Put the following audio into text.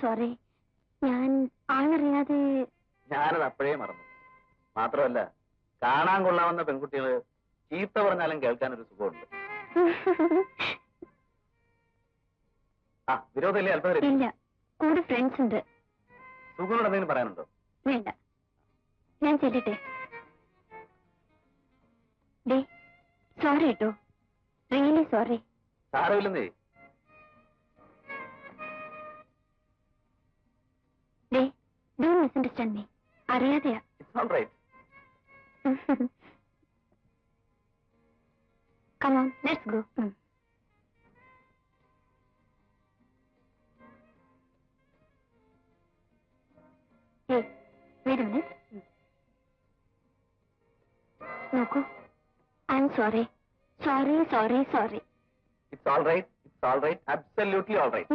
Sorry. ഞാൻ ആളറിയാതെ. ഞാനത് അപ്പോഴേ മറന്നു. മാത്രമല്ല, കാണാൻ കൊള്ളാവുന്ന പെൺകുട്ടികൾ ചീത്ത പറഞ്ഞാലും കേൾക്കാനൊരു സുഖമുണ്ട്. ആ, വിരോധമില്ലേ? അല്പം ഇല്ല, കൂടെ ഫ്രണ്ട്സ് ഉണ്ട്. സുഖനോട് എന്തെങ്കിലും പറയാനുണ്ടോ? വേണ്ട, ഞാൻ ചെല്ലട്ടെ. ഡേ, സോറി കേട്ടോ, റിയലി സോറി. സാരമില്ലെന്നേ. ഡേ, ഡോണ്ട് മിസ്അണ്ടർസ്റ്റാൻഡ് മീ. അറിയാതെയാ. It's all right. Come on, let's go. Hey, wait a minute. നോക്കൂ, I am sorry. Sorry. It's all right. Absolutely all right.